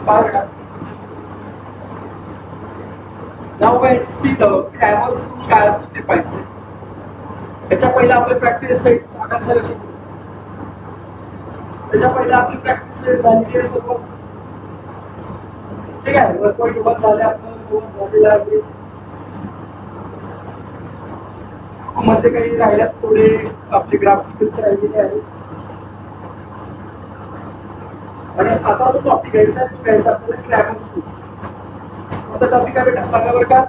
पाहा नाव काय see the Cramer's rule काय असतं ते पाहिजे. त्याच्या पहिला आपली प्रॅक्टिस सेट आकांक्षा लक्षात. त्याच्या पहिला आपली प्रॅक्टिस सेट झालेली आहे सर्व. ठीक आहे. 1.1 झाले आपलं झालेलं आहे. मध्ये काही राहिल्यात थोडे आपले ग्राफिकलचे राहिलेले आहेत. आणि आता जो टॉपिक घ्यायचा आहे तो घ्यायचा आपल्याला क्रॅमर्स रूल. कोणता टॉपिक आहे बेटा सांगा बरं का.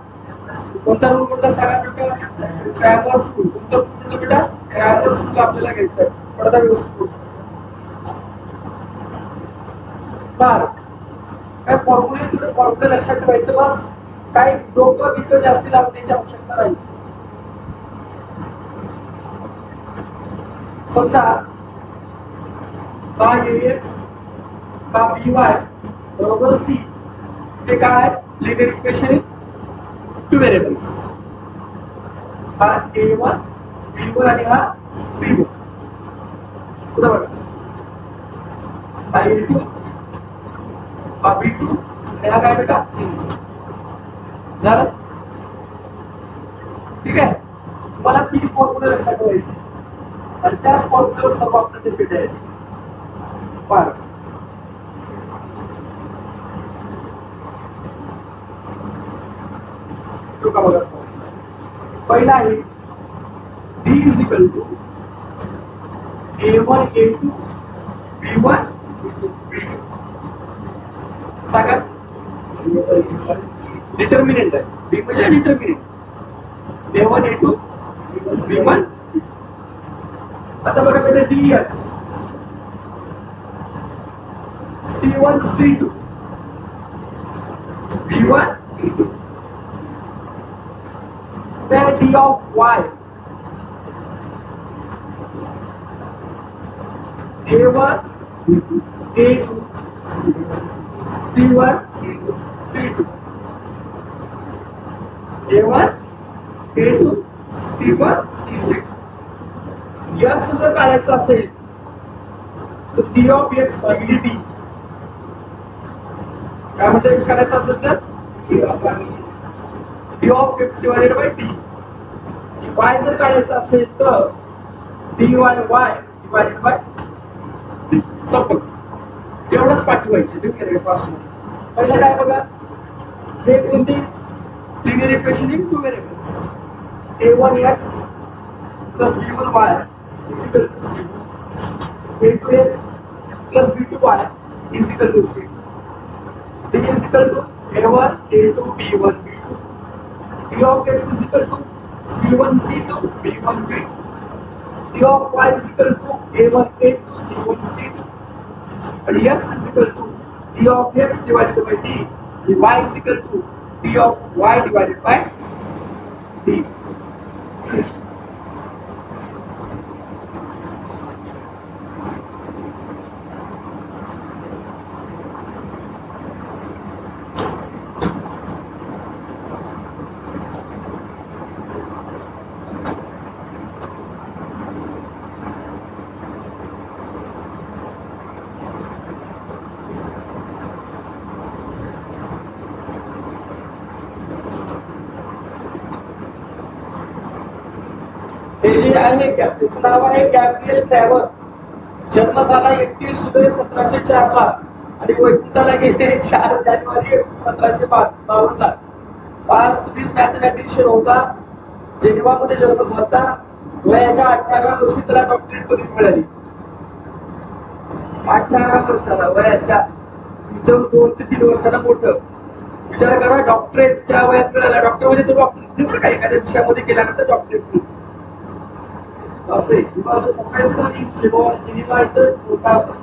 कोणता रूल कोणता सांगा बेटा. Cramer's rule. कोणता रूल म्हटलं बेटा. क्रॅमर्स रूल आपल्याला घ्यायचा आहे. पडदा व्यवस्थित बार काय फॉर्म्युले थोडे फॉर्म्युले लक्षात ठेवायचं बस. काही डोकं बिकं जास्ती लावण्याची आवश्यकता नाही. समजा का AX का BY बरोबर C हे काय linear equation in two variables. हा A1 B1 आणि हा C1. पुढे बघा हा A2 हा B2 आणि हा काय बेटा झालं. ठीक आहे. मला 3 फॉर्म्युले लक्षात ठेवायचे आणि त्याच फॉर्म्युल्यावर सर्व आपलं ते फिट आहे. बरं तो का बघा. पहिला आहे D is equal to A1 A2 B1 B2. सांगा डिटर्मिनंट आहे. D म्हणजे डिटर्मिनंट. A1 A2 B1. आता बघा बेटा DX C1 C2 B1 B2. then D of Y A1 A2 C1 C2 A1 A2 C1 C2. X जर काढायचं असेल तर D of X भागिले D. काय म्हणजे X काढायचं असेल तर D of X divided by D. Y जर काढायचं असेल तर dy y divided by D. संपलं. एवढंच पाठवायचं. लिहून फास्ट मध्ये. पहिलं काय बघा हे कोणती linear equation in two variables. A1x plus B1y is equal to C. A2x plus B2y is equal to C. D is equal to A1 A2 B1 B2. D of x is equal to C1 C2 B1 B2. D of y is equal to A1 A2 C1 C2. And x is equal to D of x divided by D. Y is equal to D of y divided by D. हे जे आहे त्याचं नाव आहे Gabriel Faber. जन्म झाला 31 जुलै 1704 ला आणि वैकुंठाला गेले 4 जानेवारी 1752 ला. 5 मॅथमॅटिशियन होता. जेनेवामध्ये जन्म झाला. वयाच्या 18व्या वर्षी त्याला डॉक्टरेट पदवी मिळाली. 18व्या वर्षाला वयाच्या 2 ते 3 वर्षाला मोठं. विचार करा डॉक्टरेट त्या वयात मिळाला. डॉक्टर म्हणजे तो डॉक्टर काय एखाद्या विषयामध्ये केल्यानंतर doctorate. Okay, because the professor in Geneva is the professor.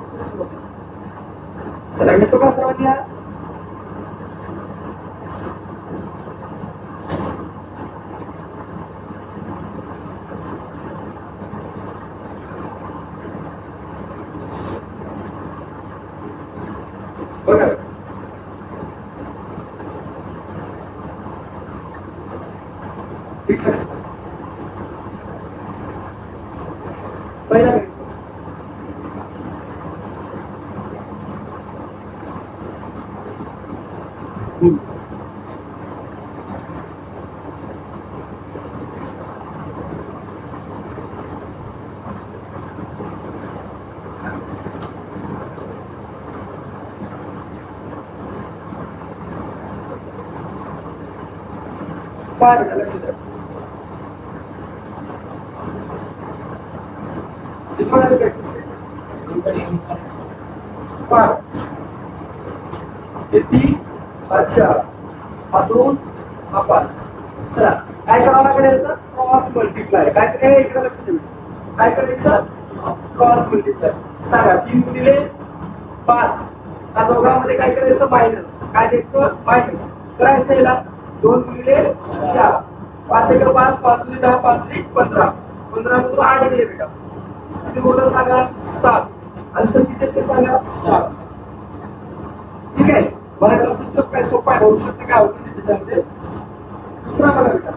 Será que toca trabalhar? Okay. पहिला पाय बेटा लक्ष द्या. कोणाला भेटते पाय हे 3 हा 4 हा 2 हा 5. चला काय करावं लागेल याचं क्रॉस मल्टिप्लाय. काय काय इकडे लक्ष द्या. काय करायचं क्रॉस मल्टिप्लाय. सांगा 3 गुणिले 5 या दोघांमध्ये काय करायचं मायनस. काय द्यायचं मायनस करायचं. याला 2 गुणिले 4 5 एक 5 5 गुणिले 10 5 त्रिक 15 15 मधून 8 गेले बेटा. किती बोललं सांगा 7. आन्सर किती ते सांगा 7. ठीक आहे. मला त्याला सूत्र काय सोपं आहे होऊ शकते काय होतं त्याच्यामध्ये. दुसरा बघा बेटा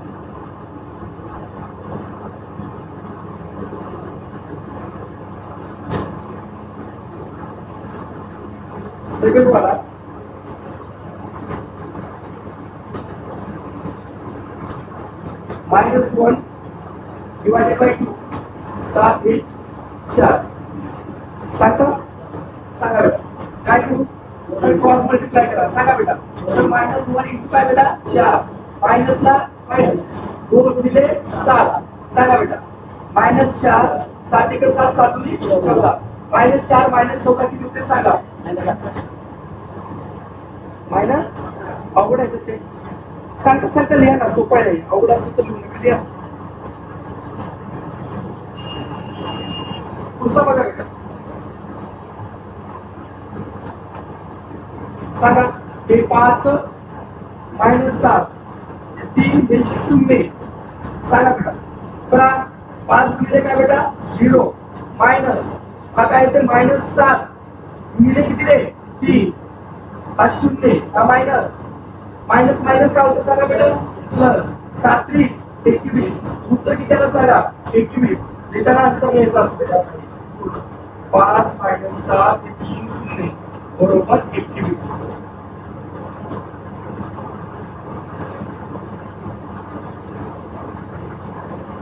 सेकंड वाला -1 डिवाइडेड बाय 2 7 1 4 सांगता सांगा बेटा काय करू सर क्रॉस मल्टिप्लाय करा. सांगा बेटा सर -1 इंटू काय बेटा 4 मायनस ला मायनस 2 गुणिले 7 सांगा बेटा -4 7 एक 7 7 दुनी 14 -4 -14 किती होते सांगा. मायनस अवघड आहे ते सांगता सांगता लिहा ना सोपं आहे. अवघड असेल तर लिहू नका लिहा. पुढचा बघा बेटा सांगा हे 5 -7 3 हे 0 सांगा बेटा. बरा 5 गुणिले काय बेटा 0 मायनस हा काय ते -7 गुणिले किती रे 3 हा 0 हा मायनस मायनस मायनस काय होतं सांगा बेटा प्लस 7 त्रिक 21. उत्तर किती आलं सांगा 21. लिहिताना आन्सर घ्यायचा असतो 5 -7 3 0 बरोबर 21.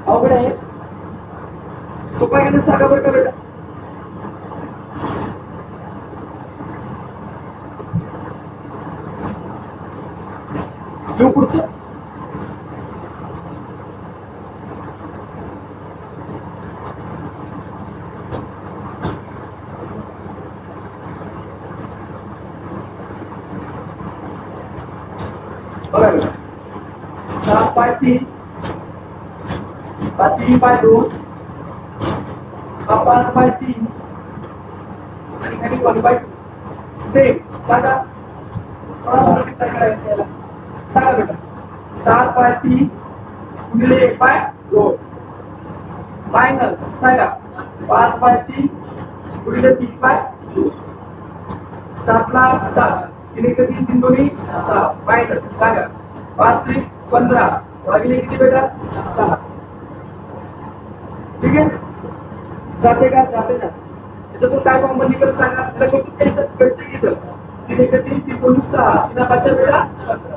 अवघड आहे सोपा आहे सांगा बरं का बेटा. घेऊ पुढचं बघा बेटा 7/3 हा 3/2 हा 5/3 आणि खाली 1/2 सेम सांगा काय करायचं याला. सांगा बेटा 7/3 गुणिले 1/2 मायनस सांगा 5/3 गुणिले 3/2 7 ला 7 3 एक 3 3 दोन्ही 6 मायनस सांगा 5 त्रिक 15 भागिले किती बेटा 6. ठीक आहे जाते का जाते ना. त्याच्यातून काय कॉमन निकल सांगा. त्याला कळतं की 3 एक 3 3 दोन्ही 6 3 5 बेटा 15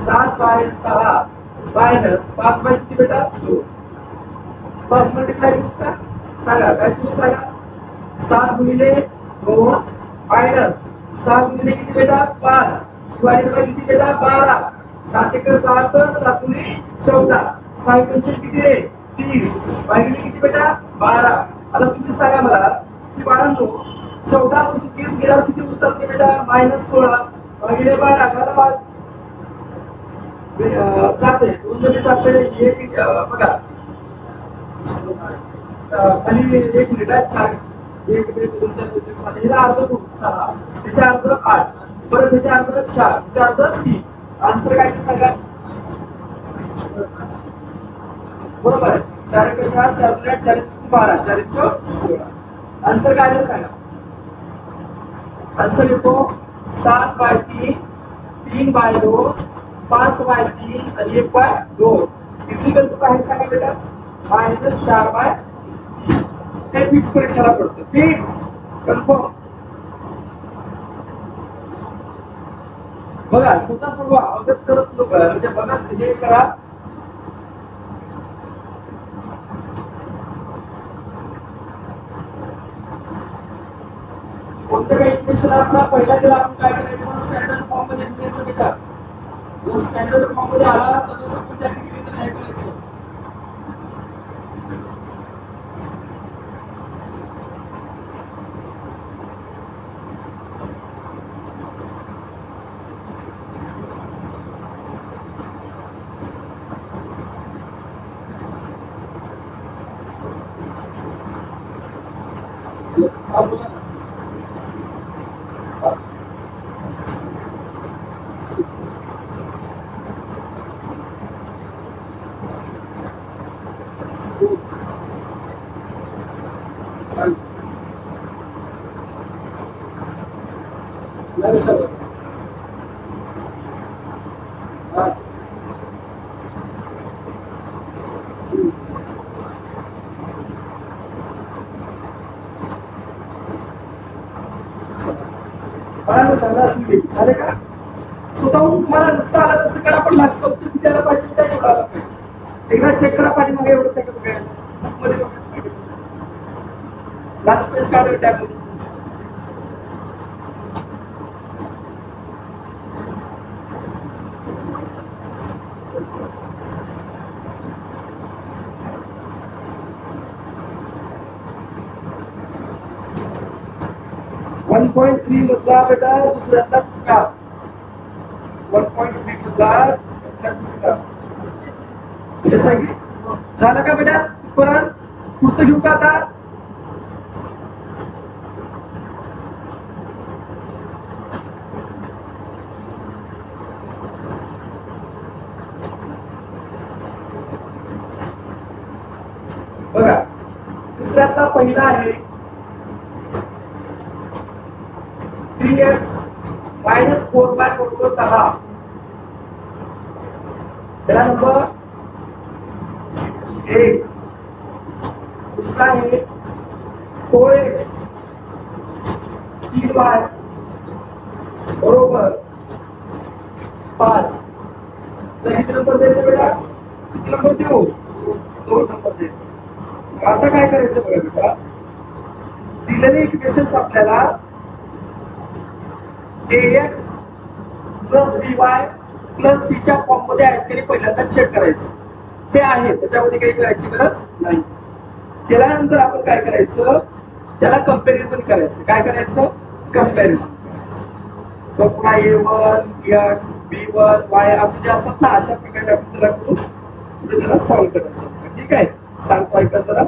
7/6 मायनस 5 किती बेटा 2 क्रॉस मल्टिप्लाय करू का सांगा काय तुम्ही सांगा 7 गुणिले 2 मायनस 7 गुणिले किती बेटा 5 डिवाइडेड बाय किती बेटा 12 7 एक 7 7 दुनी 14 6 किती रे 30 भागिले किती बेटा 12. आता तुम्ही सांगा मला की बाळांनो 14 पासून 30 गेल्यावर किती उत्तर बेटा -16 भागिले 12 जाते 2 जणी जाते 1 बघा खाली 1 मिनिट आहे 4 1 2 3 4 5 हिला अर्ध 6 त्याच्या अर्ध 8 परत त्याच्या अर्ध 4 त्याच्या अर्ध 3. आन्सर काय सांगा बरोबर आहे 4 एक 4 4 2 8 4 12 4 1 16. आन्सर काय सांगा. आन्सर येतो 7/3 3/2 5/3 आणि 1/2 इक्वल टू काय सांगा बेटा -4/3. ते फिक्स परीक्षेला पडतं फिक्स कन्फर्म. बघा स्वतः सोडवा, अवगत करत लोक म्हणजे बघा हे करा. कोणतं काही इक्वेशन असला पहिला त्याला आपण काय करायचं, स्टँडर्ड फॉर्म मध्ये लिहायचं बेटा. जर स्टँडर्ड फॉर्म मध्ये आला तर तसं आपण त्या ठिकाणी त्याला हे करायचं. हा बोला ना. झाले का? स्वतःहून तुम्हाला जसं आला तसं करा, पण लागतं उत्तर द्यायला पाहिजे त्या एवढं आलं पाहिजे. एकदा चेक करा पाठीमागे एवढं सेकंड काय लास्ट पेज काढूया त्यामध्ये. वन पॉइंट थ्री मधला बेटा दुसऱ्यातला तिसरा. 1.3 मधला तिसरा. झालं का बेटा? परत पुढचं घेऊ का आता? बघा दुसऱ्यातला पहिला आहे 3x मायनस 4y बरोबर 10. पहिला नंबर 1. दुसरा आहे 4x 3y बरोबर 5. तर किती नंबर द्यायचं बेटा? किती नंबर देऊ? 2 नंबर द्यायचं. आता काय करायचं बघा बेटा, दिलेले इक्वेशन्स आपल्याला ax plus by plus c च्या फॉर्म मध्ये आहेत तरी पहिल्यांदा चेक करायचं. ते आहे त्याच्यामध्ये काही करायची गरज नाही. केल्यानंतर आपण काय करायचं, त्याला कंपॅरिझन करायचं. काय करायचं? कंपॅरिझन. तर पुन्हा a1 x b1 y असं जे असतात ना, अशा प्रकारे आपण त्याला करून पुढे त्याला सॉल्व्ह करायचं. ठीक आहे, सांगतो ऐका जरा.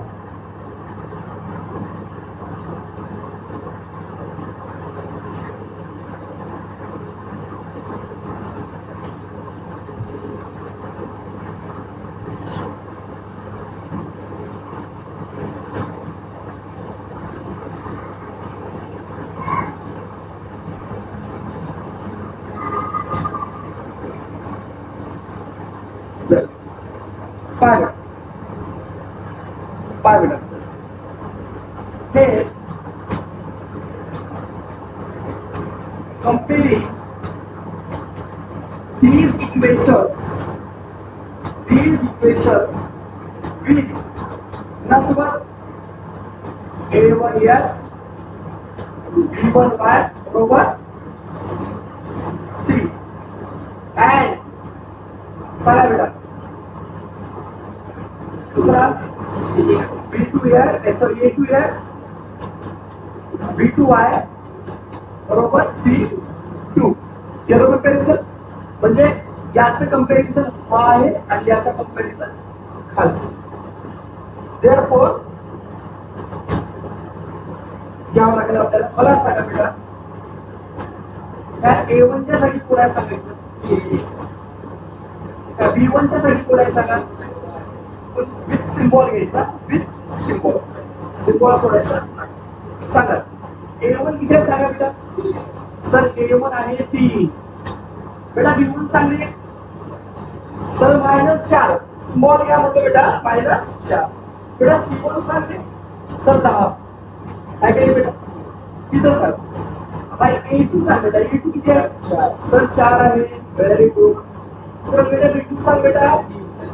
पाय बेटा, हे comparing these equations with nasbat a1x b1y बरोबर c and सांगा बेटा दूसरा b2x सॉरी a2x b2y बरोबर c2. याचं कंपॅरिझन म्हणजे याचं कंपॅरिझन हा आहे आणि याचं कंपॅरिझन खालचं. देअरफॉर घ्यावं लागेल आपल्याला. मला सांगा बेटा, या a1 च्या जागी कोण आहे सांगायचं, त्या b1 च्या जागी कोण आहे सांगा. विथ सिम्बॉल घ्यायचा, विथ सिम्बॉल सोडायचा. सांगा a1 किती आहे सांगा बेटा. सर a1 आहे 3. बेटा b1 सांगले सर -4. स्मॉल घ्या म्हणतो बेटा -4. बेटा c1 सांगले सर 10. काय काही बेटा तिथं सर बाय A2 सांग बेटा A2 किती आहे सर 4 आहे व्हेरी गुड सर बेटा B2 सांग बेटा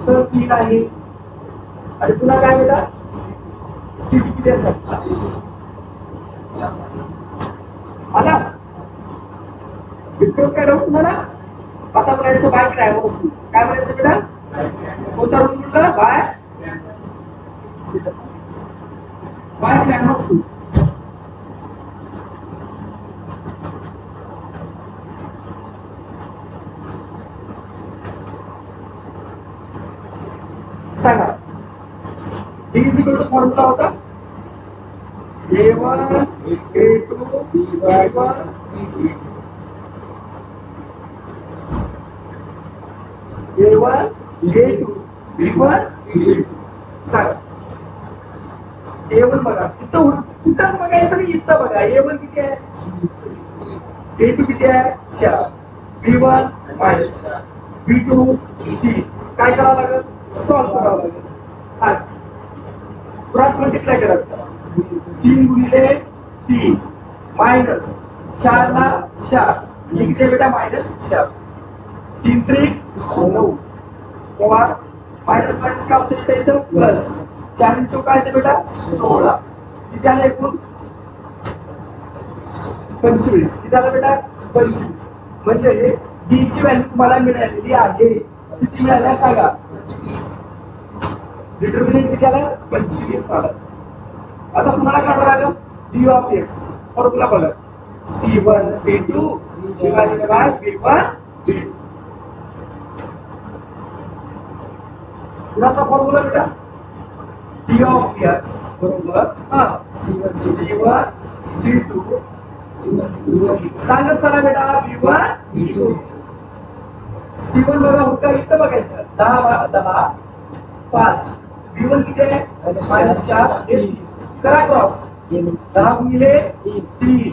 सर 3 आहे आणि पुन्हा काय बेटा C2 किती आहे सर आला विक्रम काय राहू तुम्हाला आता म्हणायचं बाय ड्रायव्हर काय म्हणायचं बेटा कोणता रूल म्हणला बाय ड्रायव्हर सांगा D इक्वल टू फॉर्म्युला होता A1 A2 B1 A1 A2 B1 सांगा A1 बघा इथंच बघायचं नाही इथं बघा A1 किती आहे A2 किती आहे 4 B1 -4 B2 3 काय करावं लागेल सॉल्व करावं लागेल सांग क्रॉस मल्टिप्लाय करायचं 3 गुणिले 3 मायनस 4 ला 4 इकडे बेटा -4 3 त्रिक 9 किंवा मायनस मायनस काय होतं इथं प्लस 4 चौका येते बेटा 16 किती आलं एकूण 25 किती आलं बेटा 25 म्हणजे D ची व्हॅल्यू तुम्हाला मिळालेली आहे किती मिळाल्या सांगा डिटर्मिनंट किती आलं 25 आलं आता तुम्हाला काढावं लागेल D ऑफ x फॉर्म्युला बघा C1 C2 divided by B1 B2 पुन्हा फॉर्म्युला बेटा D ऑफ x बरोबर C1 C2 सांगत चला बेटा B1 B2 C1 बघा होता इथं बघायचं 10 5 B1 किती आहे -4 करा क्रॉस 10 गुणिले 3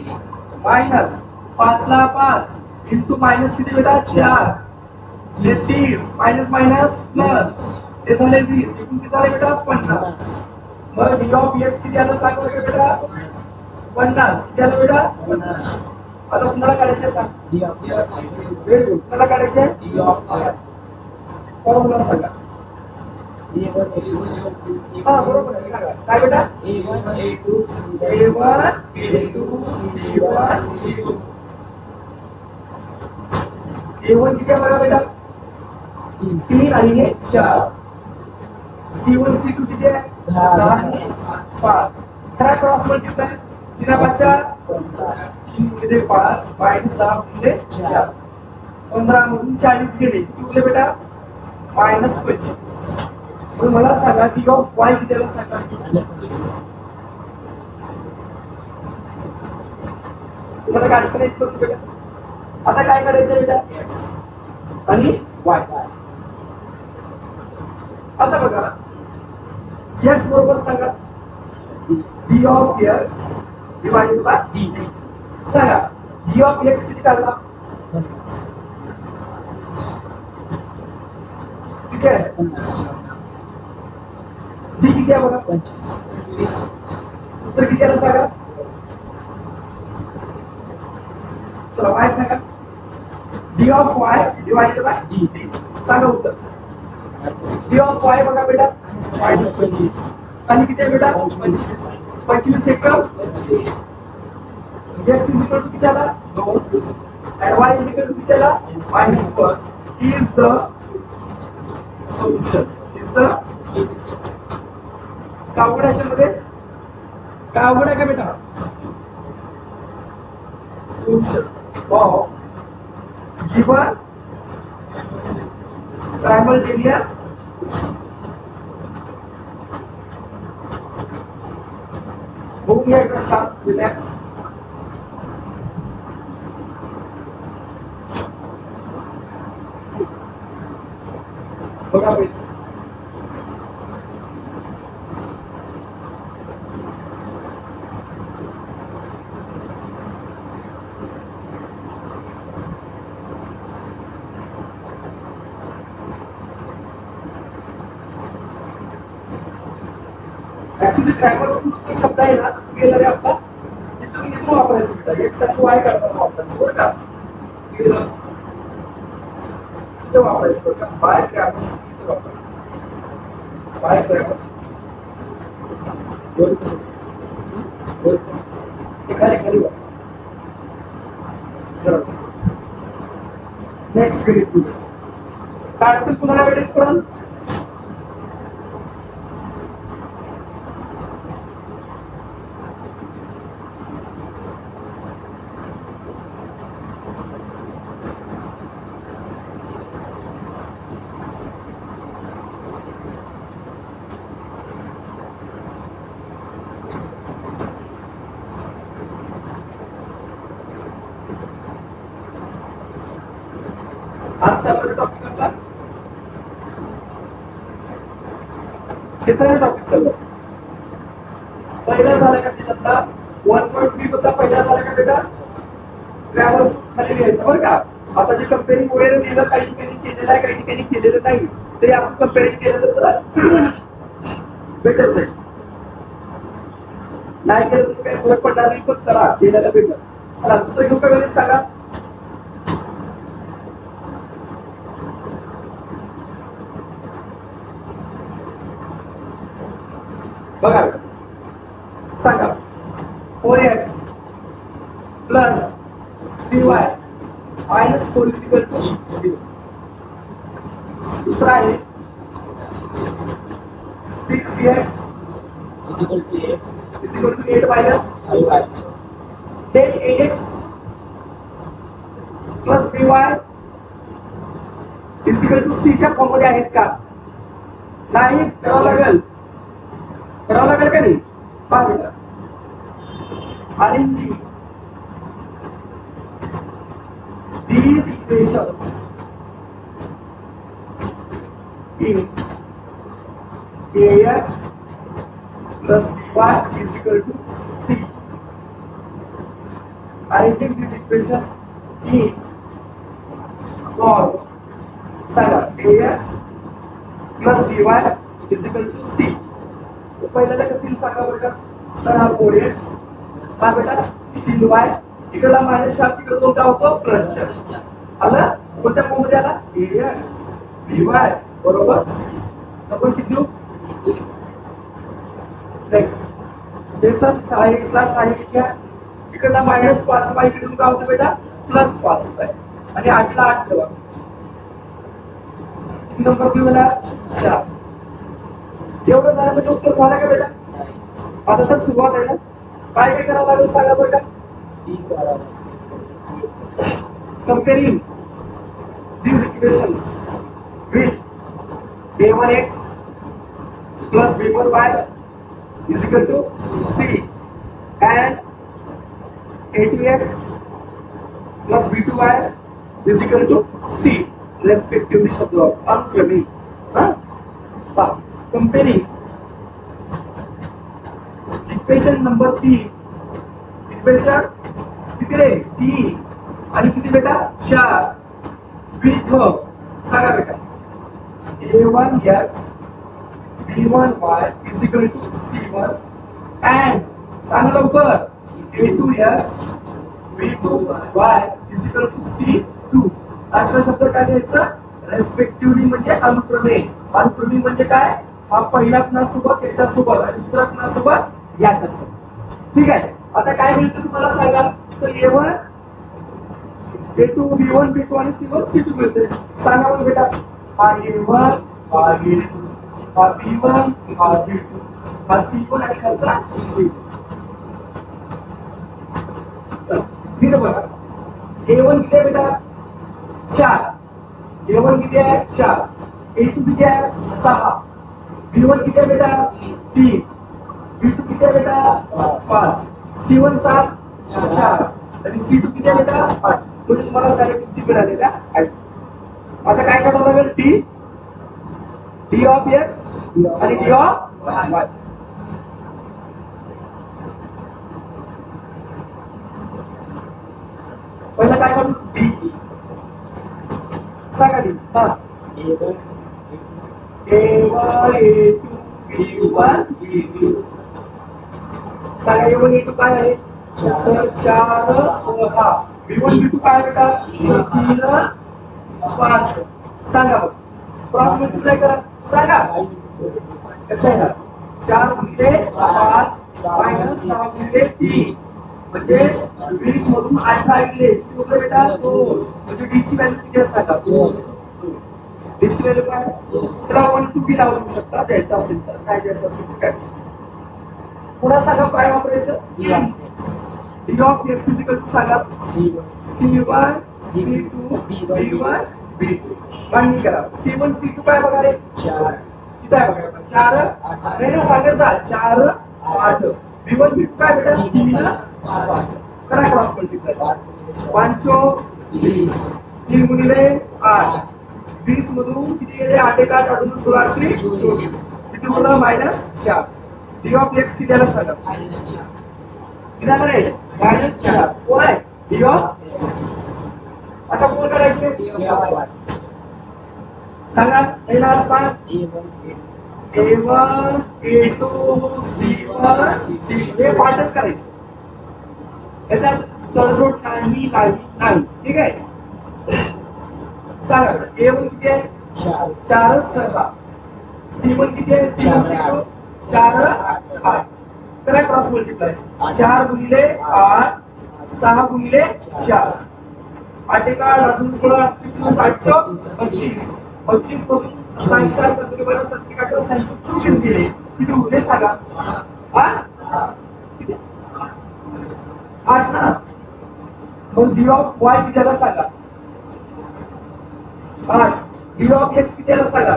मायनस 5 ला 5 इंटू मायनस किती बेटा 4 हे 30 मायनस मायनस प्लस हे झाले 20 एकूण किती झाले बेटा 50 मग D ऑफ x किती आलं सांग बरं बेटा 50 किती आलं बेटा 50 आता तुम्हाला काढायचे सांग D ऑफ व्हेरी गुड तुम्हाला काढायचे D ऑफ फॉर्म्युला सांगा हा बरोबर आहे सांगा काय बेटा A1 A2 C1 C2 A1 किती बघा बेटा 3 आणि 4 C1 C2 किती आहे 10 आणि 5 खरा क्रॉस मल्टिप्लाय 3 5 3 गुणिले 5 -10 गुणिले 4 15 मधून 40 गेले किती उरले बेटा -25 पण मला सांगा D ऑफ y किती आलं सांगा तुम्हाला काढायचं नाही करून बेटा आता काय काढायचं बेटा x आणि y आता बघा x बरोबर सांगा D of x divided by D सांगा D ऑफ x किती काढला ठीक आहे D किती आहे बघा 25 उत्तर किती आलं सांगा चला y सांगा D of y divided by D सांगा उत्तर D ऑफ y बघा बेटा -25 खाली किती आहे बेटा 25 एकम x is equal to किती आला 2 and y is equal to किती आला -1 is the solution is the कावड्याच्या मध्ये कावड आहे का बेटा solution of given simultaneous होऊन घ्या एकदा शांत रिलॅक्स बघा बेटा ऍक्च्युली ट्रॅव्हल शब्द आहे ना गेला रे आपला इथून वापरायचं बेटा एक साठी वाय करताना वापरायचं बरं का, इथे वापरायचं बरं का, बाय ग्रॅमर इथे वापरायचं, बाय ग्रॅमर खाली खाली नेक्स्ट क्रेडिट तुझं काय असेल तुम्हाला वेळेस करून आज चालू टॉपिक आपला किती टॉपिक चालू पहिला झाला का त्याच्यातला 1.3 होता पहिला झाला का बेटा ग्रामर खाली लिहायचं बरं का. आता जे कंपेअरिंग वगैरे लिहिलं काही ठिकाणी केलेलं आहे काही ठिकाणी केलेलं नाही तरी आपण कंपेअरिंग केलेलं तर भेटत नाही नाही केलं तर काही फरक पडणार नाही पण चला केलेलं भेटत. चला दुसरं घेऊ का वेळेस सांगा बघा सांगा 4x plus 3y minus 4 equal to 0. दूसरा आहे 6x equal to 8 minus 10ax plus by equal to c च्या फॉर्म मध्ये आहेत का नाही करावं लागेल का नाही पहा बेटा arrange these equations in ax plus by is equal to c. Arranging these equations in form सांगा ax plus by is equal to c. पहिल्याला कसं सांगा बरं का सर हा 4x हा बेटा 3y इकडला मायनस 4 तिकडे दोन काय होतो प्लस 4 आला कोणत्या फॉर्म मध्ये आला ax by बरोबर आपण किती देऊ नेक्स्ट हे सर 6x ला 6x घ्या इकडला मायनस 5y इकडून काय होतं बेटा प्लस 5y आणि 8 ला 8 ठेवा किती नंबर देऊ मला 4 एवढं झालं म्हणजे उत्तर झालं का बेटा आता तर सुरुवात आहे ना काय काय करावं लागेल सांगा बेटा comparing these equations with a1x plus b1y is equal to c and a2x plus b2y is equal to c respectively शब्द अनुक्रमे पहा comparing equation number 3 equation किती रे 3 आणि किती बेटा 4 with सांगा बेटा a1x b1y is equal to c1 and सांगा लवकर a2x b2y is equal to c2 अशा शब्द काय द्यायचं रेस्पेक्टिव्हली म्हणजे अनुक्रमे अनुक्रमे म्हणजे काय हा पहिला खुणासोबत याच्यासोबत आणि दुसरा खुणासोबत याच्यासोबत ठीक आहे. आता काय मिळतं तुम्हाला सांगा sir a1 a2 b1 b2 आणि c1 c2 मिळते सांगा मग बेटा हा a1 हा a2 हा b1 हा b2 हा c1 आणि खालचा c2 चला बघा a1 किती आहे बेटा 4 a1 किती आहे 4 a2 किती आहे 6 b1 किती आहे बेटा 3 b2 किती आहे बेटा 5 c1 7 4 आणि c2 किती आहे बेटा 8 म्हणजे तुम्हाला सारे किती मिळालेल्या आहेत. आता काय करावं लागेल d ऑफ x आणि d ऑफ y पहिला काय करू d सांगा d हा a1 a2 b1 b2 सांगा a1 a2 काय आहे सर 4 6 V1 V2 काय बेटा 3 5 सांगा बघ क्रॉस मल्टिप्लाय करा सांगा कसं आहे ना 4 गुणिले 5 मायनस 6 गुणिले 3 म्हणजे 20 मधून 18 गेले किती होतं बेटा 2 म्हणजे d ची व्हॅल्यू किती आहे सांगा 2 d ची व्हॅल्यू काय त्याला 1 2 बी लावू शकता द्यायचं असेल तर काय द्यायचं असेल तर काय पुन्हा सांगा काय वापरायचं d of x is equal to सांगा c1 c2 b1 b2 मांडणी करा c1 c2 काय बघा रे 4 किती आहे बघा 4 नाही ना सांगायचं 4 8 b1 b2 काय बेटा 3 5 करा क्रॉस मल्टिप्लाय 5 20 3 गुणिले 8 20 मधून किती गेले 8 1 8 अजून 16 किती मुलं -4 d of x किती आला सांगा किती आला रे -4 कोण आहे d of आता कोण काढायचे सांगा येणार सांग a1 a2 c1 c हे पाठच करायचं याच्यात तडजोड नाही ठीक आहे सांगा a1 किती आहे 4 6 c1 किती आहे c1 c2 4 8 करा क्रॉस मल्टिप्लाय 4 गुणिले 8 6 गुणिले 4 8 1 8 अजून 16 32 मधून सायन्सचा संख्येबरोबर संख्येकडे सायन्स चुकीच गेले किती होते सांगा हा किती 8 ना मग d of y किती आला सांगा 8 d of x किती आला सांगा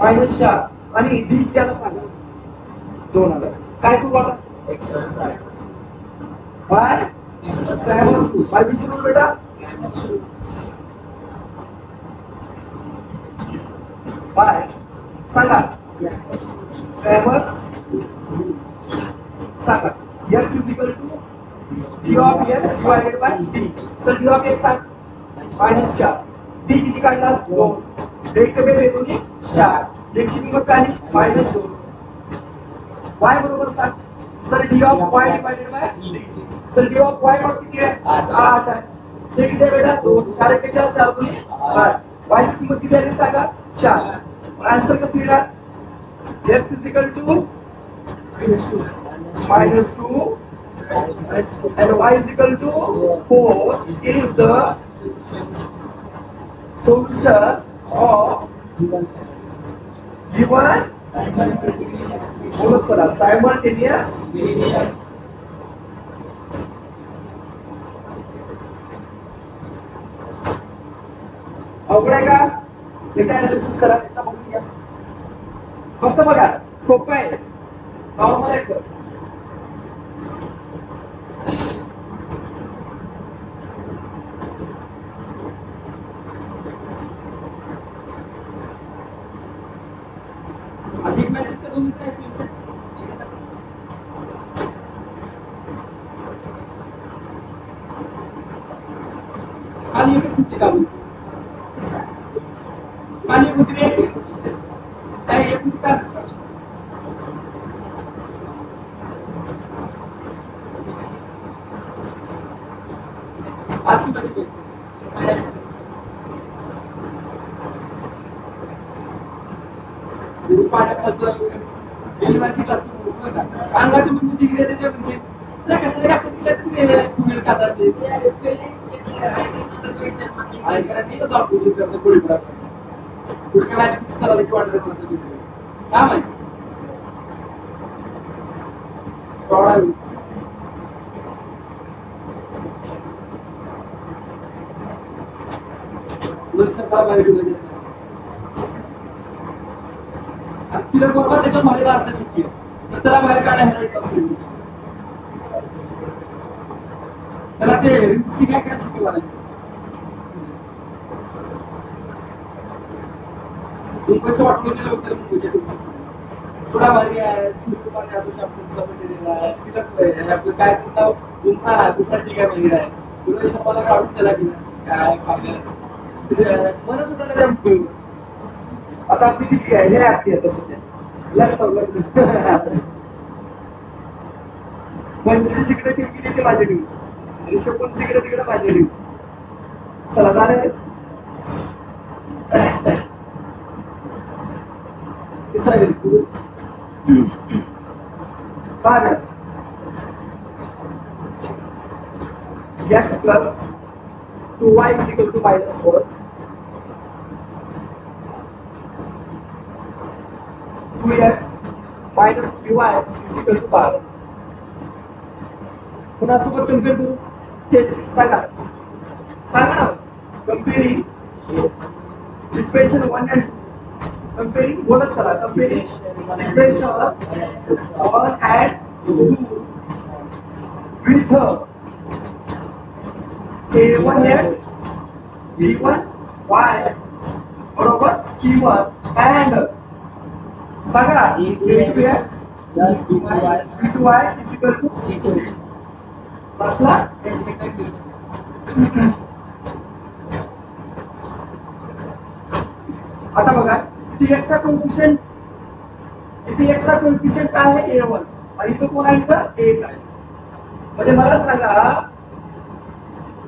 -4 आणि d किती आला सांगा 2 आला काय तू बघा बाय बाय विचारू बेटा बाय सांगा क्रॅमर्स सांगा x is equal to d of x divided by d sir d of x सांग -4 d किती काढलास 2 1 कमी बेदोनी 4 x ची किंमत काय -2 y बरोबर सांग sir d of y divided by d sir d of y किती आहे 8 आहे ते किती आहे बेटा 2 4 1 4 4 दुनी 8 y ची किंमत किती आहे सांगा 4 आंसर कसं येणार x is equal to -2 and y is equal to 4 is the solution of given simultaneous अवघड आहे का डेटा अनालिसिस करा एकदा बघून घ्या फक्त बघा सोपं आहे नॉर्मल आहे अधिक मॅजिक करून खाली एकच सुट्टी काढून खाली कुठे काय एक कुठे आज की बची पाठ खातो गेलीवाची क्लास अंगाची बुद्धी गेली त्याच्या म्हणजे तुला कशाला आपल्याला तुम्ही खाता ऐकायला नाही का आपण करतो पुढे पुढच्या मॅच फिक्स करायला की वाटत काय माहिती फ्रॉड आहे तिला बरोबर त्याच्या बाहेर काढणं शक्य तर त्याला बाहेर काढायला त्याला ते काय करायचं शक्य बनायचं मुंबईचं वाटलं होतं मुंबईच्या थोडा भारी आहे सूर्यकुमार यादव आहे आपलं काय नाव बुमरा आहे बुमरा ठीक आहे वगैरे आहे रोहित शर्माला काढून त्याला गेला काय मनच उठायला त्या आता आपली किती आहे हे ऍक्टी आता सध्या लक्षात पंचवीस जिकडे टीम गेली ते माझी टीम आणि 56 जिकडे तिकडे माझी टीम. चला झालं तिसरा बिंदू बघा x plus 2y is equal to -4. 2x minus 3y is equal to 12. पुन्हा सोबत कम्पेअर करू तेच सांगा ना कम्पेअरिंग इक्वेशन 1 and 2 कम्पेअरिंग बोलत चला comparing equation 1 and 2 with a1x b1y बरोबर c1 and सांगा a2x b2y is equal to c2 बसला. आता बघा इथे x चा कोएफिशिएंट काय आहे a1 आणि इथे कोण आहे इथं 1 आहे. म्हणजे मला सांगा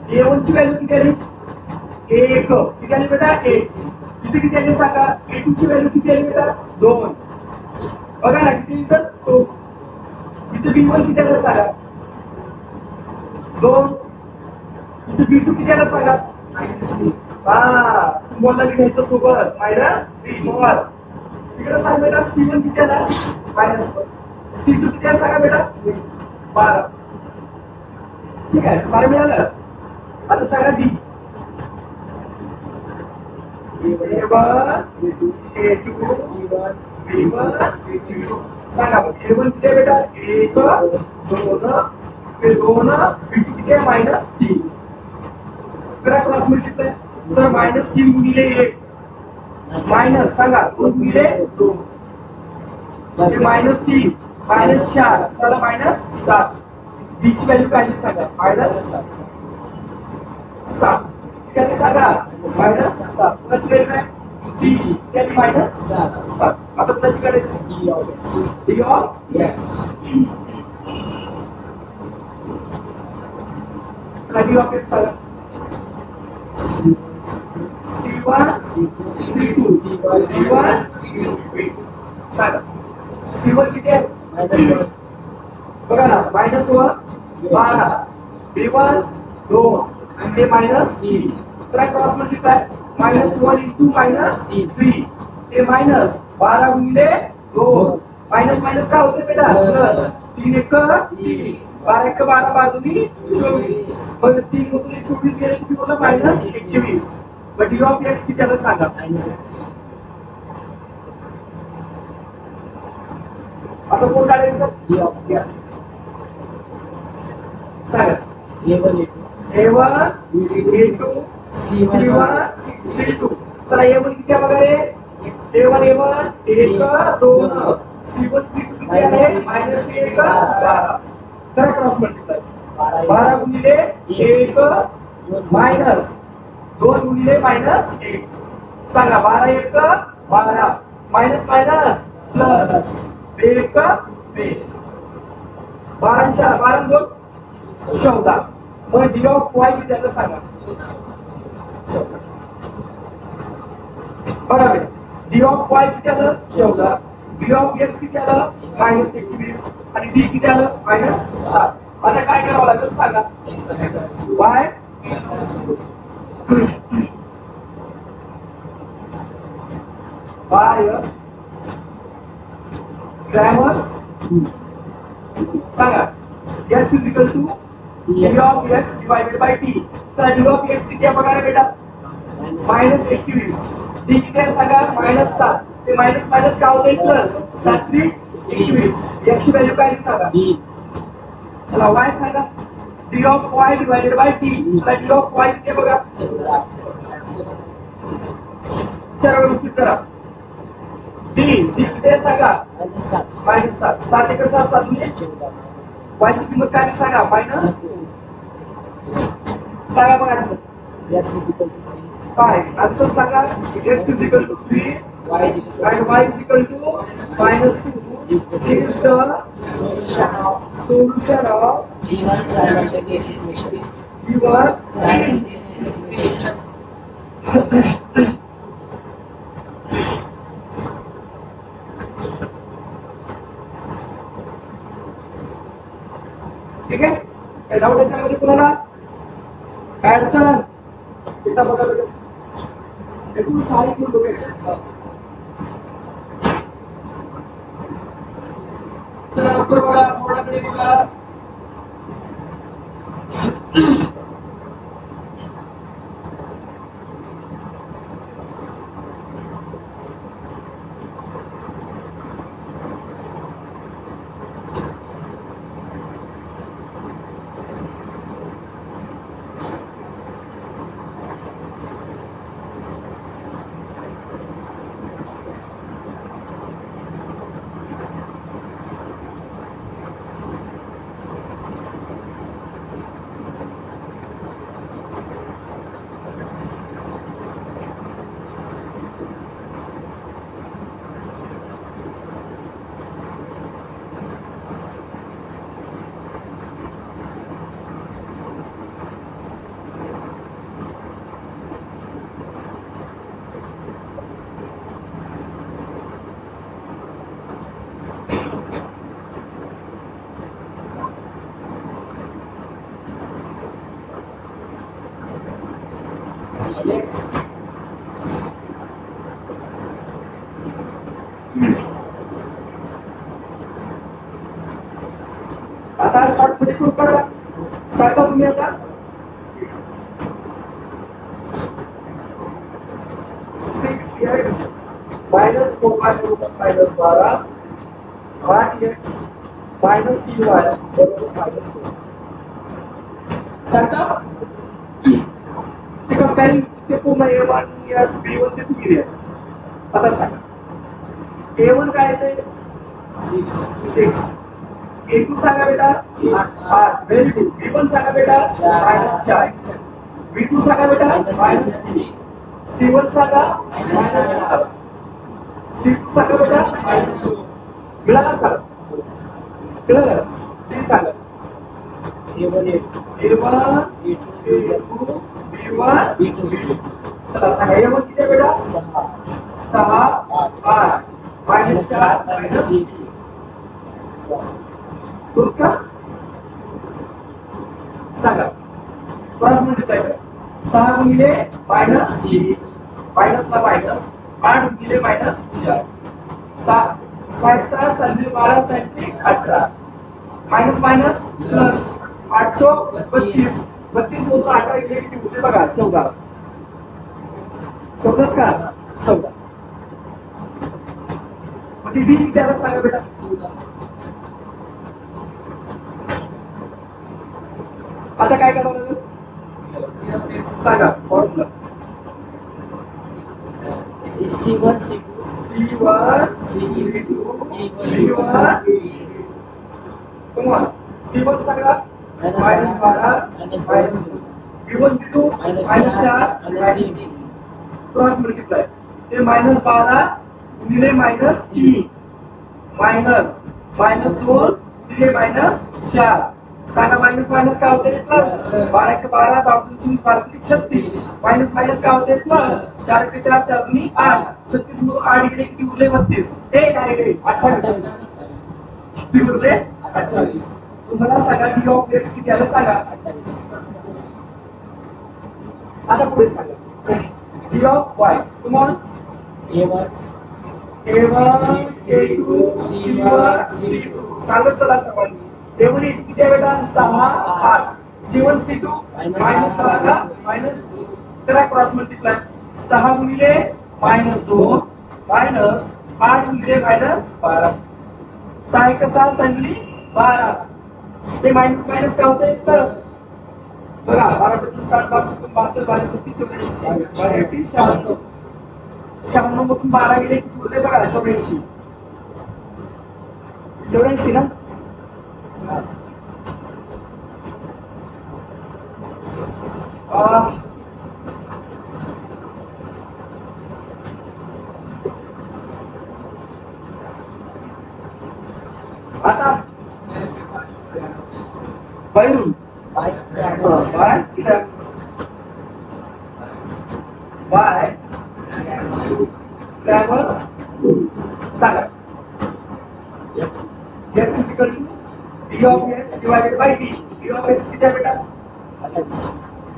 a1 ची व्हॅल्यू किती आली 1 किती आली बेटा 1 इथे किती आली सांगा a2 ची व्हॅल्यू किती आली बेटा 2 बघा ना किती इथं 2 इथे b1 किती आलं सांगा 2 इथे b2 किती आलं सांगा सिम्बॉलला घ्यायचं सोबत -3 मोर तिकडे सांग बेटा c1 किती आला -4 c2 किती आला सांगा बेटा 12 ठीक आहे सारं मिळालं. आता सांगा d a1 a2 b1 सांगा a1 किती आहे बेटा 1 2 फिर 2 b2 किती आहे -3 करा क्रॉस मल्टीप्लाय सर -3 गुणिले 1 माइनस सांगा 2 गुणिले 2 म्हणजे -3 -4 चला -7 d ची व्हॅल्यू काय सांगा -7 ठीक आहे सांगा -7 पुन्हा व्हॅल्यू काय d ची त्याची -7 आता पुन्हा काढायचं d of x d of x सांगा C1 C2 D1 सांगा C1 किती आहे -1 बघा ना -1 12 B1 2 आणि ते -3 तर क्रॉस मल्टीप्लाय -1 into -3 ते -12 गुणिले 2 माइनस काय होते बेटा 3 1 3 12 1 12 बाजूनी 24 मग 3 मधून 24 गेले किती होतं -21 but d of x किती आलं सांगा आता कोण काढायचं d of x सांगा a1 a2 c1 c2 चला a1 किती आहे बघा रे a1 1 2 c1 c2 किती आहे -1 12 तर क्रॉस मल्टीप्लाय 12 गुणिले 1 माइनस 2 गुणिले -1 सांगा 12 1 12 माइनस प्लस 1 2 12 2 14 मग d ऑफ y किती आहे सांगा बघा बेटा d ऑफ y किती आलं 14 d ऑफ x किती आलं -21 आणि d किती आलं -7 आता काय करावं लागेल सांगा y ग्रामर्स सांगा x is equal to d of x divided by t तर d of x किती आहे बघा रे बेटा -21 d किती आहे सांगा -7 ते माइनस काय होते प्लस 7 3 21 x ची व्हॅल्यू काय सांगा चला y सांगा d of y divided by t तर d of y किती आहे बघा सर्व व्यवस्थित करा d किती आहे सांगा -7 7 1 7 7 y ची किंमत काय सांगा माइनस सांगा बघा answer x is equal to 5 answer सांगा x is equal to 3 and y is equal to -2 is the solution of given simultaneous equation. your Simultaneous equation. ठीक आहे. काय डाऊट याच्यामध्ये कुणाला? अडचण इथं बघा बेटा, एकूण 6 इक्वल बघायचे. चला लवकर बघा, बोर्डाकडे बघा. आता शॉर्ट मध्ये खूप करा. सांगा तुम्ही आता. Minus 4 minus 12 8x minus 3y बरोबर माइनस 4. सांगता ते कंपेअरिंग ते पूर्ण a1 s b1 ते तुम्ही लिहा. आता सांगा a1 काय आहे? 6 a2 सांगा बेटा 8. Very good. b1 सांगा बेटा -4. b2 सांगा बेटा -3. c1 सांगा -4. c2 सांगा बेटा -2. मिळाला सांगा. कळलं? d सांगा a1 a2 b1 b2. चला सांगा a1 किती आहे बेटा? 6 8 -4 -3. का सांगा क्रॉस मल्टिप्लाय करा. 6 गुणिले -3 माइनसला माइनस 8 गुणिले -4 6 6 संधी 12 संधी 18 माइनस माइनस प्लस 8 32 32 होतो 18 इकडे किती होते बघा 14 14 का 14. मग ती डी किती सांगा बेटा? आता काय करावं लागेल सांगा फॉर्म्युला. C1 C2 तुम्हाला C1 सांगा -12 B1 B2 -4 क्रॉस मल्टिप्लाय ते -12 गुणिले -3 -2 गुणिले -4 सांगा माइनस माइनस काय होते प्लस 12 के 12 24 12 36 माइनस माइनस काय होते प्लस 4 के 4 4 दूनी 8 36 मधून 8 इकडे किती उरले 32 एक आहे 28 किती उरले 28. तुम्हाला सांगा डी ऑफ एक्स किती आलं सांगा 28. आता पुढे सांगा डी ऑफ वाय तुम्हाला a1 a2 c1 सांगत चला सर्वांनी. a1 a2 किती आहे बेटा 6 8 c1 c2 -12 -2 करा क्रॉस मल्टिप्लाय 6 गुणिले -2 माइनस 8 गुणिले -12 6 1 6 संगली 12 ते माइनस माइनस काय होते प्लस बघा 12 + 60 72 22 37 44 46 96 मधून 12 गेले किती उरले बघा 84 84 ना.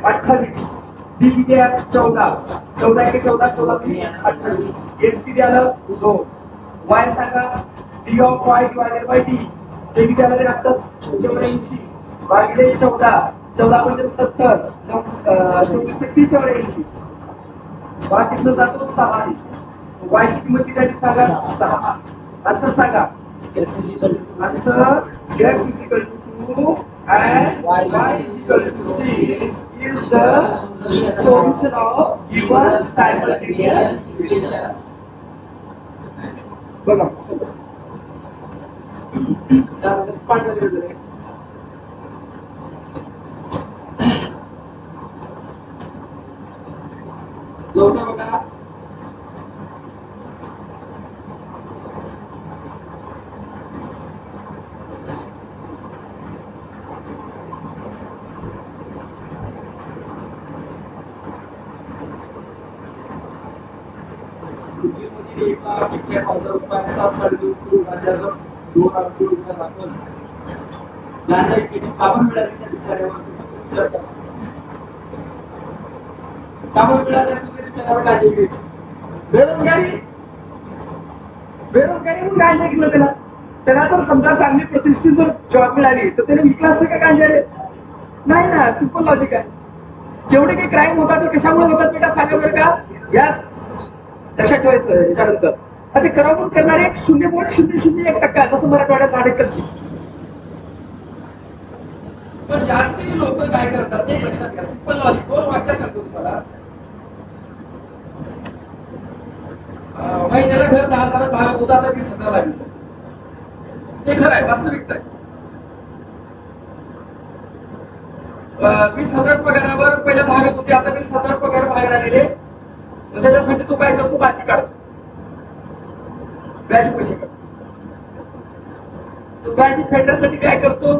28. डी किती आहे 14. 14 1 14 14 3 28. एक्स किती आलं 2. वाय सांगा D of Y divided by D ते किती आलं रे आता 84 भागिले 14. 14 म्हणजे 70. 24 84. बाकीचं जातो 6. वाय ची किंमत किती आली सांगा 6. आन्सर सांगा. Answer x is equal to 2 and y is equal to 6 is the solution of given simultaneous equation. बघा त्यानंतर पाठ झाले लवकर बघा. ₹1,51,000 ₹7,200 गांजाचं 2 लाख रुपये दाखवलं. गांजा इतकी काबर मिळाली त्या बिचाऱ्यावर विचार करा. काबर मिळाली असेल त्या बिचाऱ्यावर गांजा विकायची. बेरोजगारी म्हणून गांजा विकलं त्याला. त्याला जर समजा चांगली प्रतिष्ठित जर जॉब मिळाली तर त्याने विकला असतं का गांजा रे? नाही ना. सिंपल लॉजिक आहे. जेवढे काही क्राईम होतात ते कशामुळे होतात बेटा सांगा बरं का? यस लक्षात ठेवायचं. याच्यानंतर ते करावून करणारे 0.001% जसं मराठवाड्यात साडेकरशी. पण जास्ती लोक काय करतात एक लक्षात घ्या. सिंपल लॉजिक 2 वाक्य सांगतो तुम्हाला. महिन्याला घर 10,000 भाव होता आता 20,000 लागले. ते खरं आहे वास्तविकता आहे. 20,000 पगारावर पहिल्या भाव येत होते आता 20,000 पगार बाहेर आलेले. त्याच्यासाठी तो काय करतो बाकी काढतो व्याज पैसे काढतो. तो व्याज फेडण्यासाठी काय करतो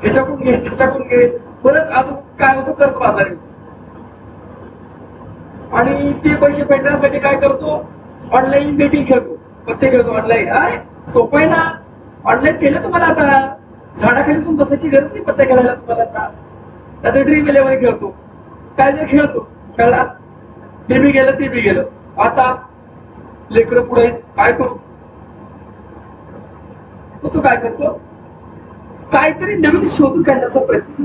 ह्याच्याकडून घे त्याच्याकडून घे परत अजून काय होतो कर्जबाजारी होतो. आणि ते पैसे फेडण्यासाठी काय करतो ऑनलाईन बेटिंग खेळतो. पत्ते खेळतो ऑनलाईन. अरे सोपं आहे ना. ऑनलाईन केलं तुम्हाला आता. झाडाखाली जाऊन बसायची गरज नाही पत्ते खेळायला तुम्हाला. आता ड्रीम 11 खेळतो. काय जर खेळतो खेळला ते बी गेलं ते बी गेलं. आता लेकरं पुढे काय करू. तो काय करतो काहीतरी नवीन शोधून काढण्याचा प्रयत्न.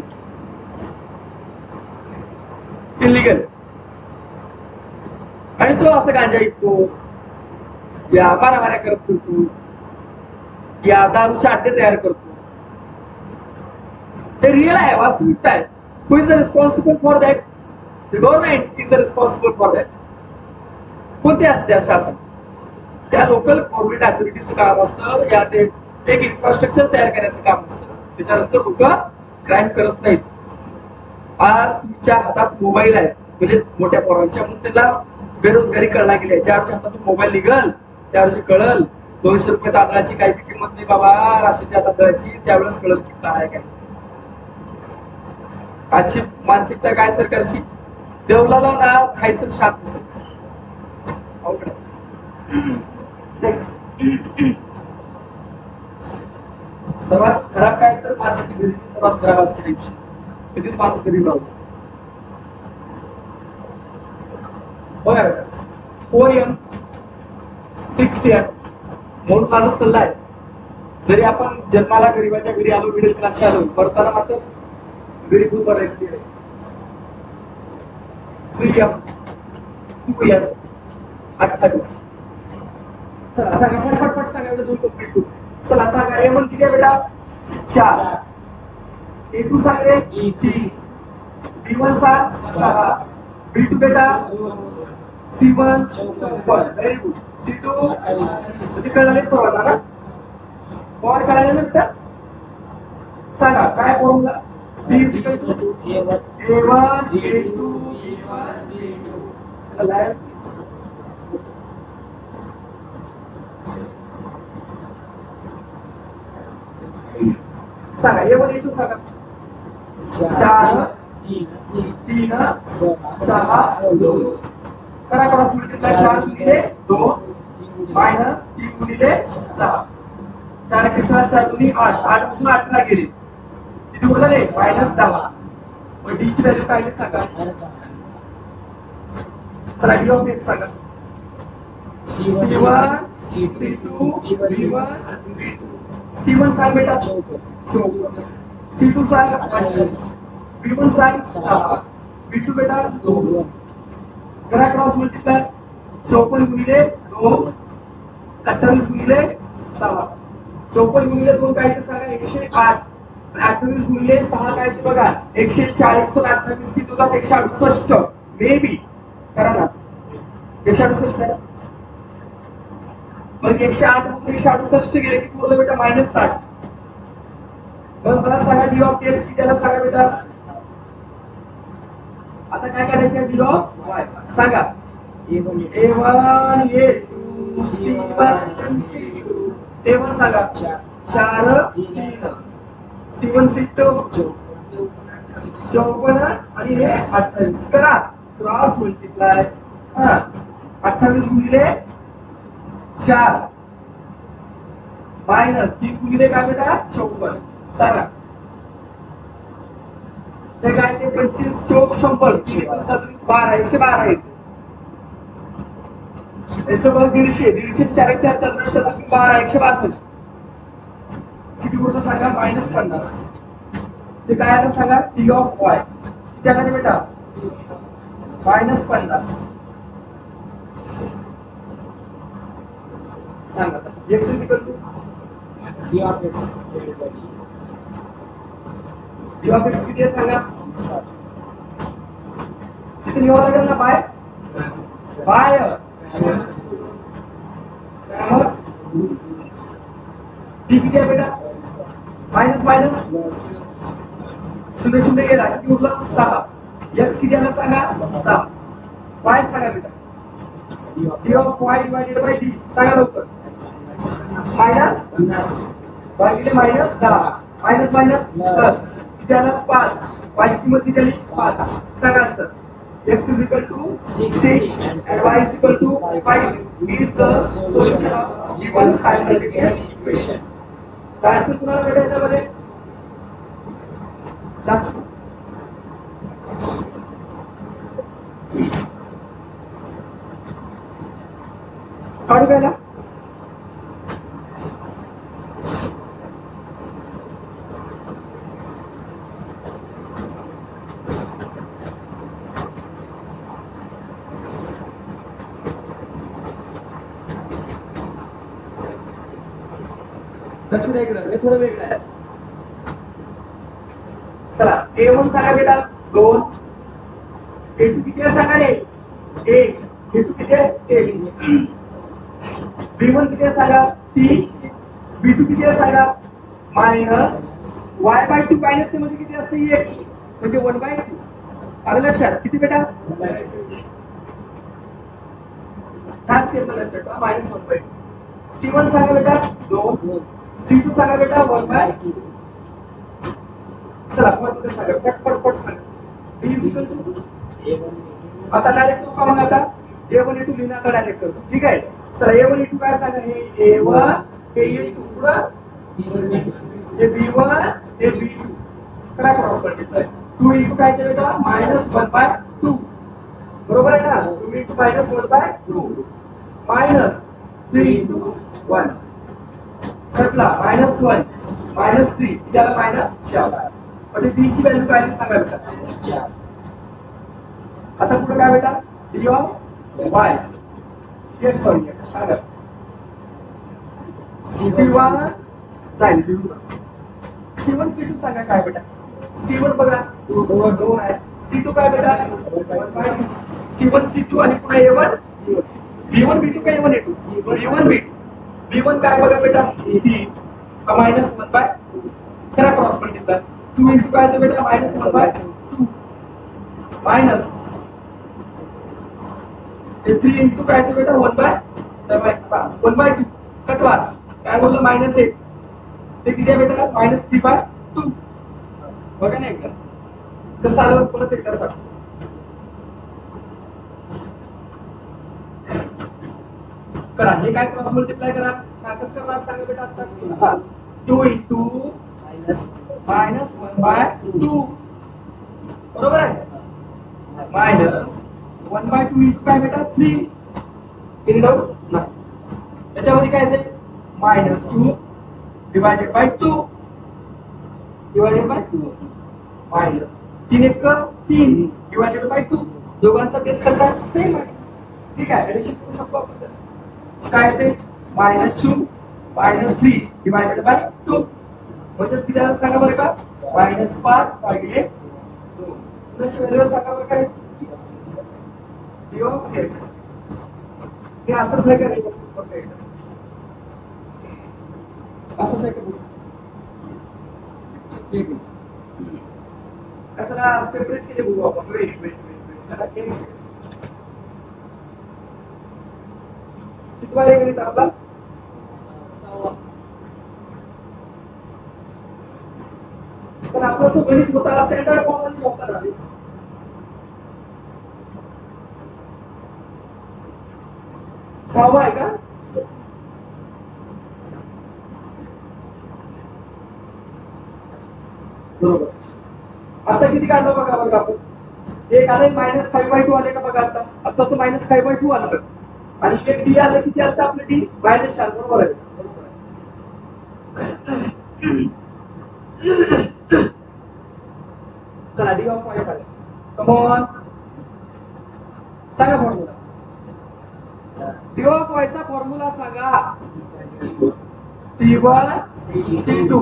इलिगल. आणि तो असं गांजा विकतो या मारामाऱ्या करत फिरतो या दारूचे अड्डे तयार करतो. ते रिअल आहे वास्तविकता आहे. Who is responsible for that? The government is responsible for that. कोणते असू द्या शासन त्या लोकल गव्हर्नमेंट अथॉरिटीचं काम असतं या ते एक इन्फ्रास्ट्रक्चर तयार करण्याचं काम असतं. त्याच्यानंतर लोक क्राईम करत नाहीत. आज तुमच्या हातात मोबाईल आहे म्हणजे मोठ्या पोरांच्या म्हणून त्याला बेरोजगारी कळला गेली. ज्या वर्षी हातातून मोबाईल निघल त्या वर्षी कळल 200 रुपये तांदळाची काही किंमत नाही बाबा राशीच्या तांदळाची. त्यावेळेस कळल की काय काय. आजची मानसिकता काय सरकारची देवलाला नाव खायचं शांत बसायचं. सर्वात खराब काय तर माणसाची गरिबी सर्वात खराब असते आयुष्य. कधीच माणूस गरीब राहतो. बघा 4M 6M म्हणून माझा सल्ला आहे. जरी आपण जन्माला गरीबाच्या घरी आलो मिडल क्लासच्या आलो परताना मात्र गरीब उभं राहायचं. 3M 2M 28. चला सांगा पटपट सांगा. एवढं 2 कंप्लीट करू. चला सांगा A1 किती आहे बेटा 4. A2 सांग रे 3. B1 सांग 6. B2 बेटा C1 1. Very good. C2 किती कळले सर्वांना ना. फॉर कळाले ना बेटा. सांगा काय formula. D is equal to A1 A2 A1 A2. सांगा A1 A2 सांगा. 4 3 6 2. करा क्रॉस मल्टिप्लाय. 4 गुणिले 2 मायनस 3 गुणिले 6. 4 के 4 4 दुनी 8. 8 पासून 8 ला गेले किती उरले -10. मग डी ची व्हॅल्यू काय आहे सांगा. चला डी ऑफ एक्स सांगा. C1 C2 B1 C1 सांग बेटा 54, C2 सांग 28, B1 सांग 6, B2 बेटा 2. करा क्रॉस मल्टीप्लाय. 54 गुणिले 2 28 गुणिले 6. 54 गुणिले 2 काय ते सांगा 108. 28 गुणिले 6 काय ते बघा 140 आणि 28 किती होतात 168 मे बी. करा ना 168 आहे. मग 108 मधून 168 गेले की उरलं बेटा -60. मग मला सांगा डी ऑफ एक्स किती आला सांगा बेटा. आता काय काढायचं डी ऑफ वाय सांगा. A1 A2 C1 C2 A1 सांगा 4 3 C1 C2 54 आणि हे 28. करा क्रॉस मल्टीप्लाय. 28 गुणिले 4 मायनस 3 गुणिले काय बेटा 54 सांगा. ते काय ते 25 चौक 100 12 112 आहेत. याचं बघ 150 4 4 12 162 किती उरलं सांगा -50. ते काय आलं सांगा टी ऑफ वाय किती आलं बेटा -50. सांगा x equal to D of X D of X किती आहे सांगा. किती लिहावं लागेल ना बाय डी किती आहे बेटा मायनस शून्य शून्य गेला किती उरलं 6. एक्स किती आला सांगा 6. वाय सांगा बेटा D of Y divided by D सांगा लवकर. मायनस भागिले -10 मायनस प्लस किती आला 5. वाय ची किंमत किती आली 5. सांगा answer. x is equal to 6 and y is equal to 5 is the solution of given simultaneous equation. काय आन्सर तुम्हाला भेटेल याच्यामध्ये लास्ट काढू घ्यायला. लक्ष द्या इकडं हे थोडं वेगळं आहे. चला A1 सांगा बेटा 2. A2 किती आहे सांगा रे 1. A2 किती आहे 1. B1 किती आहे सांगा 3. B2 किती आहे सांगा -y/2 मायनस ते म्हणजे किती असते 1 म्हणजे 1/2. आलं लक्षात किती बेटा खास केलं लक्षात -1/2. C1 सांगा बेटा 2. C2 सांगा बेटा 1/2. चला पटपट सांगा पटपट सांगा. D is equal to आता डायरेक्ट करू का मग आता A1 A2 लिहिणं आता डायरेक्ट करतो ठीक आहे. चला A1 A2 काय सांगा हे A1 हे A2 पुढं हे B1 हे B2 करा क्रॉस मल्टीप्लाय. 2 into काय ते बेटा -1/2 बरोबर आहे ना. 2 into -1/2 -3 into 1 कटला -1 -3 त्याला -4. म्हणजे d ची व्हॅल्यू काय सांगा बेटा 4. आता पुढे काय बेटा d of y x sorry x सांगा. C1 नाही C1 C2 सांगा काय बेटा. C1 बघा 2 आहे. C2 काय बेटा 1/2. C1 C2 आणि पुन्हा A1 B1 B2 काय A1 A2 B1 B2 B1 काय बघा बेटा 3 -1/2 करा क्रॉस मल्टीप्लाय. 2 into काय ते बेटा -1/2 मायनस 3 into काय ते बेटा 1/2 कटवा काय बोललं -8 ते किती आहे बेटा -3/2 बघा ना एकदा कसं आलं परत एकदा सांग. करा हे काय क्रॉस मल्टीप्लाय करा कसं करणार सांगा बेटा आता 2 into -1/2 बरोबर आहे मायनस 1/2 इंटू काय बेटा 3 इन डाऊट नाही त्याच्यामध्ये काय येते -2 divided by 2 divided by 2 minus 3 एक 3 डिवायडेड बाय 2 दोघांचा बेस कसा सेम आहे ठीक आहे ऍडिशन करू शकतो आपण काय येते -2 -3 डिवायडेड बाय 2 म्हणजे किती आलं सांगा बरं का -5 भागिले 2 त्याची व्हॅल्यू सांगा बरं काय c of x हे असंच आहे का नाही असंच आहे का एक त्याला सेपरेट केले बघू आपण वेट त्याला केले किती वाले गणित आपला तर आपला तो गणित होता स्टँडर्ड फॉर्म मध्ये होता ना सहावा आहे का बरोबर आता किती काढलं बघा बघा आपण एक आले -5/2 आले का बघा आता आताच -5/2 आलं आणि एक डी आलं किती असतं आपलं डी -4 बरोबर आहे चला डी ऑफ वाय सांगा कम ऑन सांगा फॉर्म्युला डी ऑफ वाय चा फॉर्म्युला सांगा C1 C2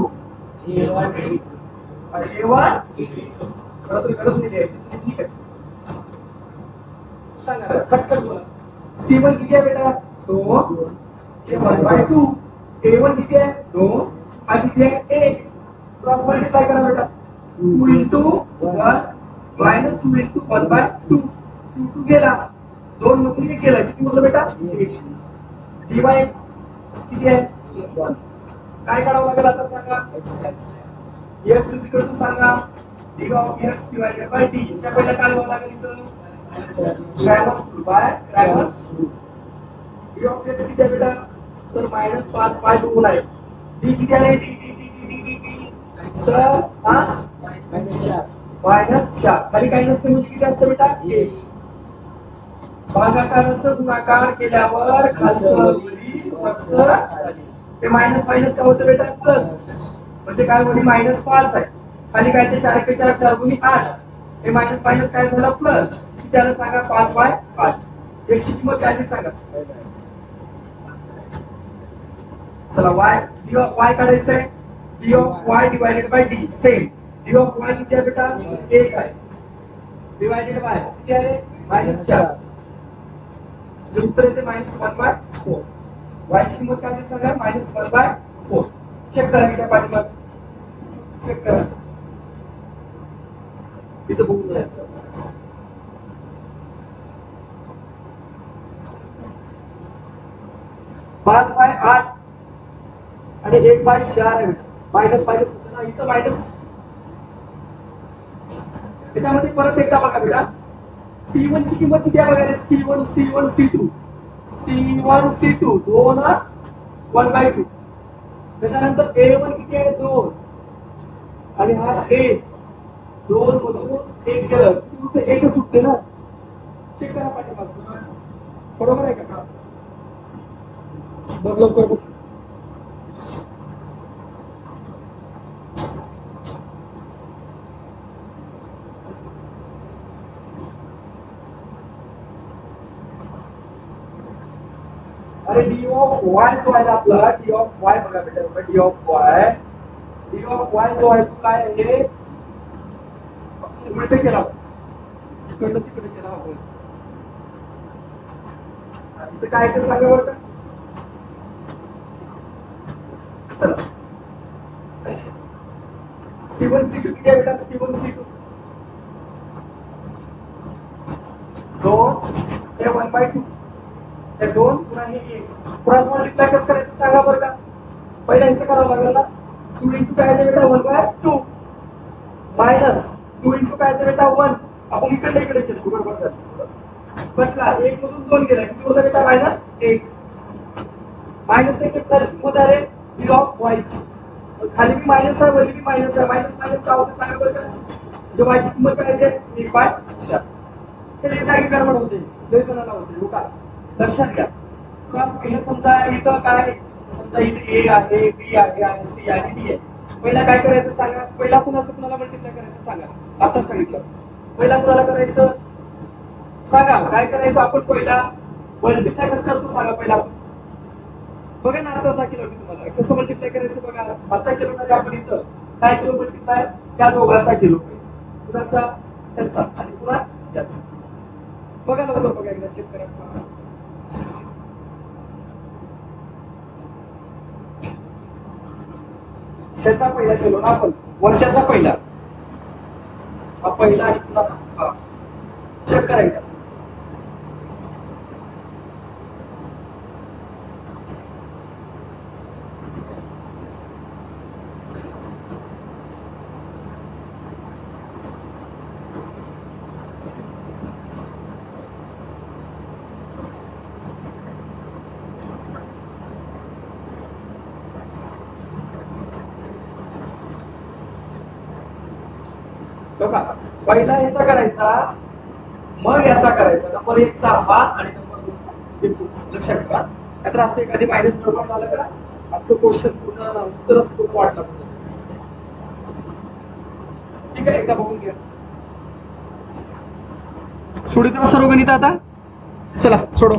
A1 परत गरज नाही द्यायची ठीक आहे सांगा खटखट बोला C1 किती आहे बेटा 2 A1/2 A1 किती आहे 2 हा किती आहे 1 क्रॉस मल्टिप्लाय करा बेटा 2 into 1 minus 2 into 1/2 2 गेला 2 मधून 1 गेला किती उरलं बेटा 1 dy किती आहे 1 काय काढावं लागेल आता सांगा x is equal to सांगा d of x divided by d च्या पहिला काय लिहावं लागेल इथं Cramer's rule by Cramer's rule d of x किती आहे बेटा सर -5/2 आहे d किती आहे d सर हा -4 खाली काही नसते म्हणजे किती असतं बेटा 1 भागाकाराचं गुणाकार केल्यावर खालचं वरी वरचं ते मायनस का होतं बेटा प्लस म्हणजे काय होईल -5 आहे खाली काय ते 4 × 4 4 × 8 हे मायनस काय झालं प्लस त्याला सांगा 5/8 याची किंमत काय ते सांगा चला y d of y काढायचं आहे d of y divided by d same d of y किती आहे बेटा 1 आहे डिवायडेड बाय किती आहे -4 उत्तर येते -1/4 y ची किंमत काय सांगा -1/4 चेक करा किती पाठीमाग चेक करा इथं बघून जायचं 5/8 आणि 1/4 आहे मायनस होतं ना इथं मायनस त्याच्यामध्ये परत एकदा बघा बेटा C1 ची किंमत किती आहे बघा C1 C2 दोन 1/2 त्याच्यानंतर A1 किती आहे 2 आणि हा A 2 मधून 1 गेलं तू ते 1 सुटते ना चेक करा पाठीमाग बरोबर आहे का बघ लवकर बघ अरे डी ऑफ वाय जो आहे आपला डी ऑफ वाय बघा बेटा डी ऑफ वाय जो आहे तो काय आहे उलटे केला इकडनं तिकडे केला आपण इथं काय ते सांगा बरं का चला C1 C2 किती आहे बेटा C1 C2 2 हे 1/2 हे 2 पुन्हा हे 1 क्रॉस मल्टिप्लाय कसं करायचं सांगा बरं का पहिला यांचं करावं लागेल ना 2 × काय आहे बेटा 1/2 मायनस 2 × काय आहे बेटा 1 आपण इकडे केलं बरोबर सर बसला 1 मधून 2 गेला किती होतं बेटा -1 -1 प्लस किंमत आहे डी ऑफ वाय खाली बी मायनस आहे वरती बी मायनस आहे मायनस का होतं सांगा बरं का म्हणजे वायची किंमत काय येते 1/4. तर एक जागी गडबड होते, लय जणांना होते. लोक लक्षात घ्या. हे समजा इथं काय, समजा इथे ए आहे, बी आहे आणि सी आणि डी आहे. पहिला काय करायचं सांगा, पहिला कुणाला मल्टिप्लाय करायचं सांगा. आता सांगितलं पहिला कुणाला करायचं सांगा. काय करायचं आपण पहिला मल्टिप्लाय कसं करतो सांगा. पहिला बघा ना, आता दाखवलं मी तुम्हाला कसं मल्टिप्लाय करायचं बघा. आता केलं म्हणजे आपण इथं काय केलं मल्टिप्लाय, त्या दोघांचा केलो, कुणाचा त्याचा आणि पुन्हा याचा. बघा लवकर, बघा एकदा चेक करा. त्याचा पहिला केलो ना आपण, वरच्याचा पहिला हा पहिला आणि पुन्हा चेक करायचा. बघा पहिला याचा करायचा, मग याचा करायचा. नंबर 1 चा हा आणि नंबर 2 चा बिलकुल लक्षात ठेवा. नाहीतर असं एखादी मायनस प्रॉब्लेम झालं का आपलं क्वेश्चन पूर्ण उत्तरच खूप वाटलं. ठीक आहे, एकदा बघून घ्या. सोडू सर्व गणित आता. चला सोडो.